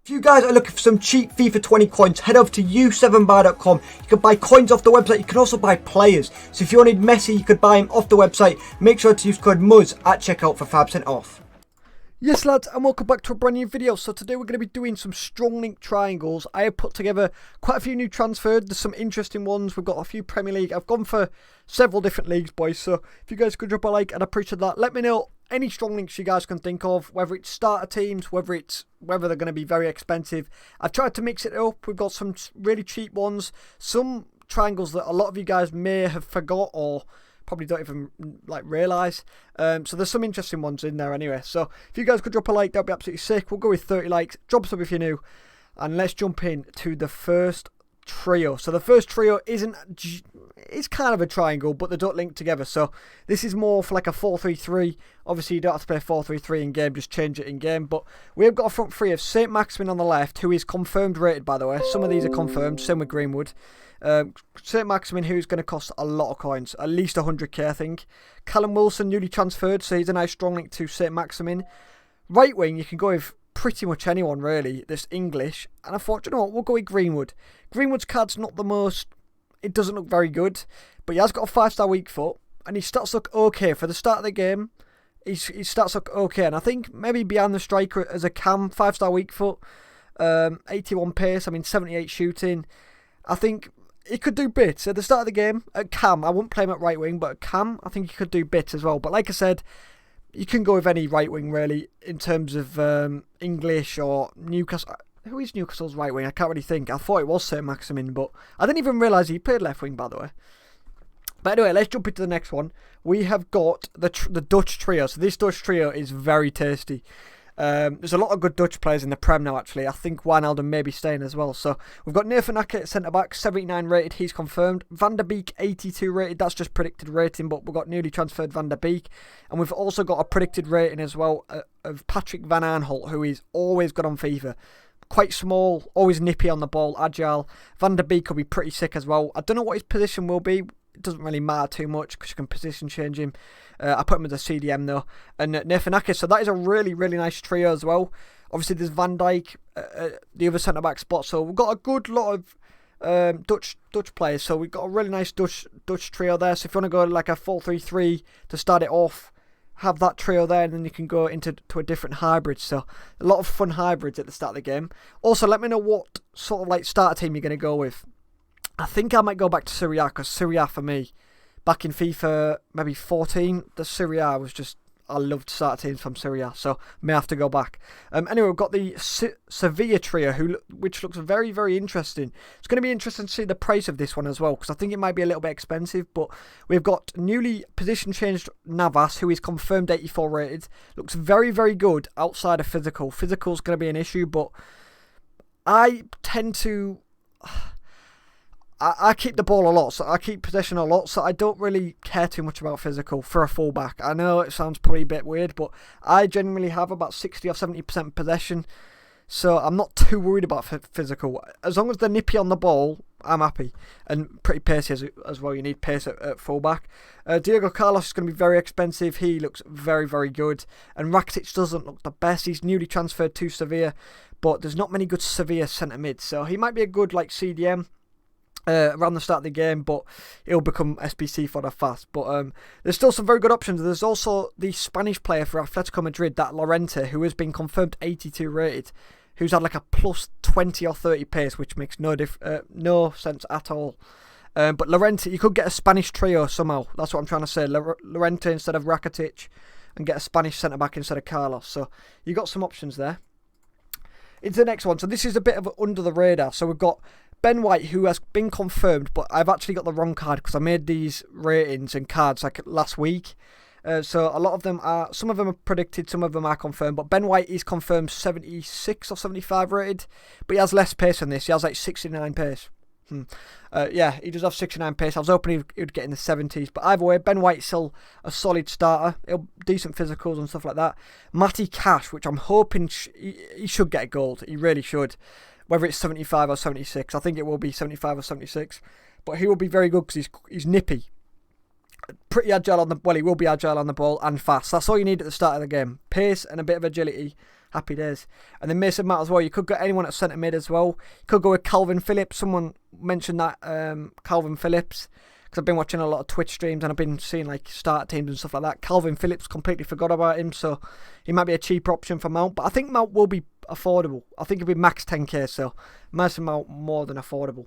If you guys are looking for some cheap FIFA 20 coins, head over to u7buy.com. You can buy coins off the website. You can also buy players. So if you wanted Messi, you could buy him off the website. Make sure to use code MUZZ at checkout for 5% off. Yes lads, and welcome back to a brand new video. So today we're going to be doing some strong link triangles. I have put together quite a few new transfers. There's some interesting ones. We've got a few Premier League. I've gone for several different leagues, boys. So if you guys could drop a like, I'd appreciate that. Let me know any strong links you guys can think of, whether it's starter teams, whether they're going to be very expensive. I've tried to mix it up. We've got some really cheap ones, some triangles that a lot of you guys may have forgot or probably don't even realise. So there's some interesting ones in there anyway. So if you guys could drop a like, that'd be absolutely sick. We'll go with 30 likes. Drop a sub if you're new. And let's jump in to the first trio. So the first trio it's kind of a triangle, but they don't link together. So this is more for like a 4-3-3. Obviously you don't have to play 4-3-3 in game, just change it in game. But we've got a front three of St. Maximin on the left, who is confirmed rated, by the way. Some of these are confirmed, same with Greenwood. St. Maximin, who's going to cost a lot of coins, at least 100k I think. Callum Wilson, newly transferred, so he's a nice strong link to St. Maximin. Right wing, you can go with pretty much anyone really that's English, and I thought, you know what, we'll go with Greenwood. Greenwood's card's not the most, it doesn't look very good, but he has got a 5-star weak foot, and he starts to look okay for the start of the game. He starts to look okay, and I think maybe behind the striker as a cam, 5-star weak foot, 81 pace, 78 shooting. I think he could do bits at the start of the game. At cam, I wouldn't play him at right wing, but at cam, I think he could do bits as well. But like I said, you can go with any right wing really in terms of English or Newcastle. Who is Newcastle's right wing? I can't really think. I thought it was St. Maximin, but I didn't even realise he played left wing, by the way. But anyway, let's jump into the next one. We have got the Dutch trio. So this Dutch trio is very tasty. There's a lot of good Dutch players in the Prem now, actually. I think Wijnaldum may be staying as well. So we've got Nathan Ake at centre-back, 79 rated, he's confirmed. Van der Beek, 82 rated, that's just predicted rating, but we've got newly transferred Van der Beek. And we've also got a predicted rating as well of Patrick Van Aanholt, who is always good on FIFA. Quite small, always nippy on the ball, agile. Van der Beek will be pretty sick as well. I don't know what his position will be. It doesn't really matter too much because you can position change him. I put him as a CDM though. And Nathan Ake, so that is a really, really nice trio as well. Obviously there's Van Dijk, the other centre-back spot. So we've got a good lot of Dutch players. So we've got a really nice Dutch trio there. So if you want to go like a 4-3-3 to start it off, have that trio there, and then you can go into a different hybrid. So a lot of fun hybrids at the start of the game. Also, let me know what sort of starter team you're going to go with. I think I might go back to Serie A, because Serie A for me, back in FIFA maybe 14, the Serie A was just, I loved starter teams from Serie A, so may have to go back. Anyway, we've got the Sevilla trio, which looks very, very interesting. It's going to be interesting to see the price of this one as well, because I think it might be a little bit expensive, but we've got newly position changed Navas, who is confirmed 84 rated. Looks very, very good outside of physical. Physical's going to be an issue, but I tend to... I keep the ball a lot, so I keep possession a lot, so I don't really care too much about physical for a fullback. I know it sounds probably a bit weird, but I generally have about 60 or 70% possession, so I'm not too worried about physical. As long as they're nippy on the ball, I'm happy. And pretty pacey as well. You need pace at fullback. Diego Carlos is going to be very expensive. He looks very, very good. And Rakitic doesn't look the best. He's newly transferred to Sevilla, but there's not many good Sevilla centre mids, so he might be a good CDM. Around the start of the game, but he'll become SPC for the fast. But there's still some very good options. There's also the Spanish player for Atletico Madrid, that Llorente, who has been confirmed 82 rated, who's had like a plus 20 or 30 pace, which makes no sense at all. But Llorente, you could get a Spanish trio somehow. That's what I'm trying to say. Llorente instead of Rakitic, and get a Spanish centre back instead of Carlos. So you got some options there. Into the next one. So this is a bit of under the radar. So we've got Ben White, who has been confirmed, but I've actually got the wrong card because I made these ratings and cards like last week. So a lot of them are, some of them are predicted, some of them are confirmed. But Ben White is confirmed 76 or 75 rated, but he has less pace than this. He has 69 pace. Yeah, he does have 69 pace. I was hoping he'd get in the 70s, but either way, Ben White's still a solid starter. He'll decent physicals and stuff like that. Matty Cash, which I'm hoping he should get a gold. He really should. Whether it's 75 or 76, I think it will be 75 or 76. But he will be very good because he's nippy. Pretty agile on the... Well, he will be agile on the ball and fast. That's all you need at the start of the game. Pace and a bit of agility. Happy days. And then Mason Mount as well. You could get anyone at centre mid as well. You could go with Calvin Phillips. Someone mentioned that, Calvin Phillips. Because I've been watching a lot of Twitch streams and I've been seeing like start teams and stuff like that. Calvin Phillips, completely forgot about him, so he might be a cheaper option for Mount. But I think Mount will be affordable. I think it'll be max 10k, so Mason Mount more than affordable.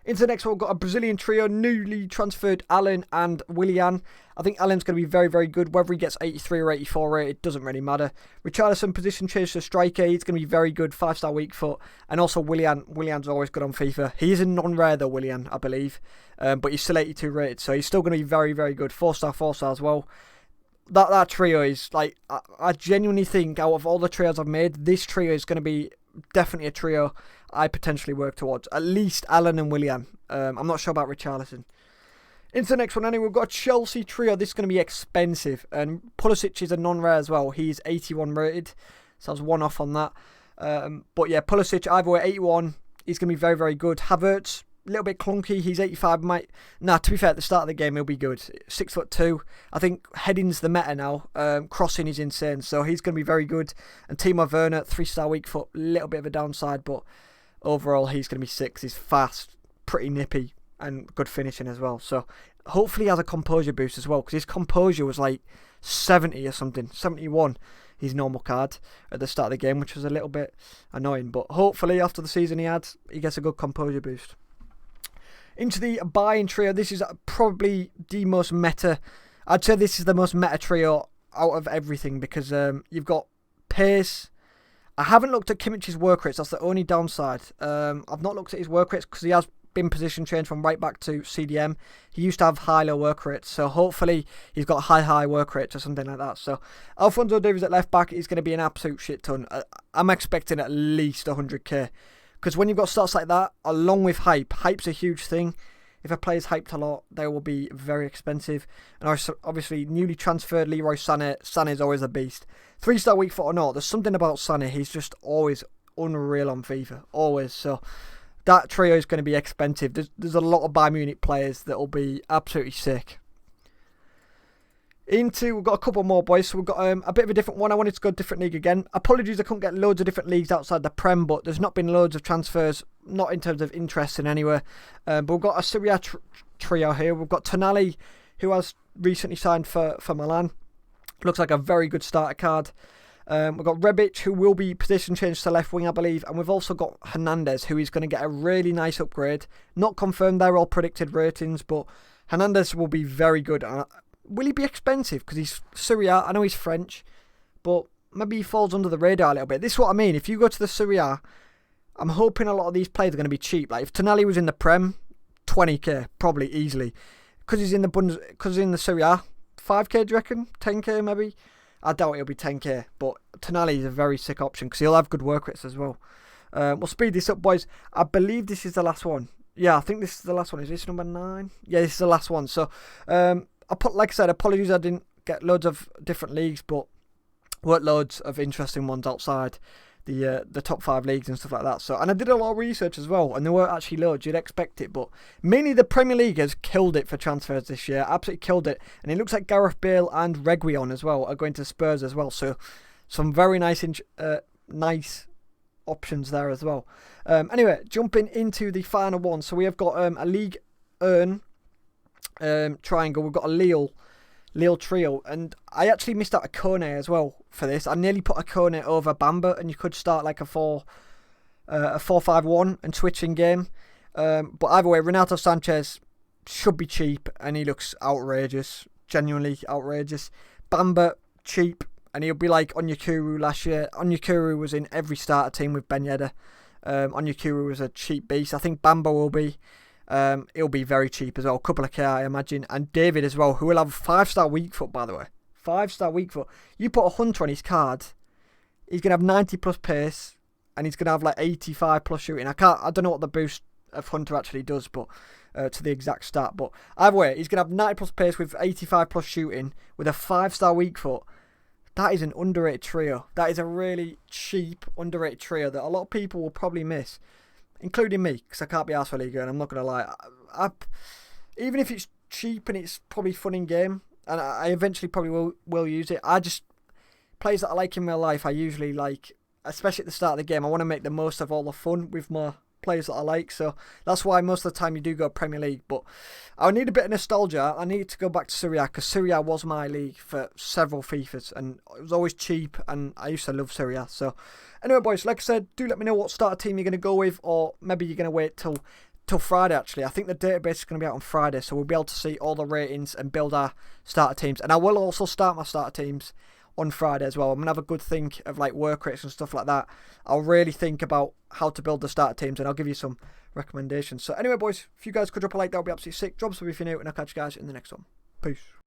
Into the next one, we've got a Brazilian trio, newly transferred Allen and Willian. I think Allen's going to be very, very good. Whether he gets 83 or 84 rate, it doesn't really matter. Richarlison, position change to striker. He's going to be very good. 5-star weak foot. And also Willian. Willian's always good on FIFA. He is a non-rare though, Willian, I believe. But he's still 82 rated, so he's still going to be very, very good. 4-star, 4-star as well. That trio is, like, I genuinely think out of all the trios I've made, this trio is going to be definitely a trio I potentially work towards. At least Allen and Willian. I'm not sure about Richarlison. Into the next one anyway, we've got a Chelsea trio. This is going to be expensive. And Pulisic is a non-rare as well. He's 81 rated. So I was one off on that. But yeah, Pulisic, either way, 81. He's going to be very, very good. Havertz, a little bit clunky. He's 85. To be fair, at the start of the game, he'll be good. 6'2". I think heading's the meta now. Crossing is insane. So he's going to be very good. And Timo Werner, 3-star weak foot. A little bit of a downside, but overall, he's going to be 6. He's fast, pretty nippy, and good finishing as well. So hopefully he has a composure boost as well, because his composure was like 70 or something, 71, his normal card at the start of the game, which was a little bit annoying. But hopefully after the season he gets a good composure boost. Into the buying trio, this is probably the most meta. I'd say this is the most meta trio out of everything, because you've got pace. I haven't looked at Kimmich's work rates. That's the only downside. I've not looked at his work rates because he has been position changed from right back to CDM. He used to have high low work rates, so hopefully he's got high work rates or something like that. So Alphonso Davies at left back is going to be an absolute shit ton. I'm expecting at least 100k, because when you've got stats like that, along with hype's a huge thing. If a player's hyped a lot, they will be very expensive. And obviously, newly transferred Leroy Sané. Sané's always a beast. 3-star weak foot or not, there's something about Sané. He's just always unreal on FIFA. Always. So that trio is going to be expensive. There's a lot of Bayern Munich players that will be absolutely sick. We've got a couple more, boys. So we've got a bit of a different one. I wanted to go different league again. Apologies, I couldn't get loads of different leagues outside the Prem, but there's not been loads of transfers, not in terms of interest in anywhere. But we've got a Serie A trio here. We've got Tonali, who has recently signed for Milan. Looks like a very good starter card. We've got Rebic, who will be position changed to left wing, I believe. And we've also got Hernandez, who is going to get a really nice upgrade. Not confirmed, they're all predicted ratings, but Hernandez will be very good. Will he be expensive? Because he's Serie A. I know he's French, but maybe he falls under the radar a little bit. This is what I mean. If you go to the Serie A, I'm hoping a lot of these players are going to be cheap. Like if Tonali was in the Prem, 20k, probably easily. Because he's in the Serie A, 5k, do you reckon? 10k maybe? I doubt it'll be 10k, but Tonali is a very sick option because he'll have good work rates as well. We'll speed this up, boys. I believe this is the last one. Yeah, I think this is the last one. Is this number 9? Yeah, this is the last one. So, like I said, apologies I didn't get loads of different leagues, but weren't loads of interesting ones outside the top 5 leagues and stuff like that. So, and I did a lot of research as well, and there were actually loads. You'd expect it, but mainly the Premier League has killed it for transfers this year. Absolutely killed it, and it looks like Gareth Bale and Reguilon as well are going to Spurs as well. So, some very nice options there as well. Anyway, jumping into the final one. So we have got a League Earn triangle. We've got a Lille trio, and I actually missed out a Kone as well for this. I nearly put a Kone over Bamba, and you could start like a 4-5-1 and switch in game. But either way, Renato Sanchez should be cheap, and he looks outrageous, genuinely outrageous. Bamba cheap, and he'll be like Onyekuru last year. Onyekuru was in every starter team with Ben Yedder. Onyekuru was a cheap beast. I think Bamba will be. He'll be very cheap as well. A couple of K, I imagine. And David as well, who will have 5-star weak foot, by the way. 5-star weak foot. You put a Hunter on his card, he's going to have 90 plus pace, and he's going to have like 85 plus shooting. I don't know what the boost of Hunter actually does, but to the exact stat. But either way, he's going to have 90 plus pace with 85 plus shooting with a 5-star weak foot. That is an underrated trio. That is a really cheap, underrated trio that a lot of people will probably miss. Including me, because I can't be arsed for Liga, and I'm not going to lie. Even if it's cheap and it's probably fun in game, and I eventually probably will use it, players that I like in real life, I usually like, especially at the start of the game, I want to make the most of all the fun with my players that I like, so that's why most of the time you do go Premier League. But I need a bit of nostalgia. I need to go back to Serie A, because Serie A was my league for several FIFAs, and it was always cheap, and I used to love Serie A. So anyway, boys, like I said, do let me know what starter team you're going to go with, or maybe you're going to wait till Friday. Actually, I think the database is going to be out on Friday, so we'll be able to see all the ratings and build our starter teams. And I will also start my starter teams on Friday as well. I'm going to have a good think of like work rates and stuff like that. I'll really think about how to build the starter teams, and I'll give you some recommendations. So anyway, boys, if you guys could drop a like, that would be absolutely sick. Drop a sub if you're new, and I'll catch you guys in the next one. Peace.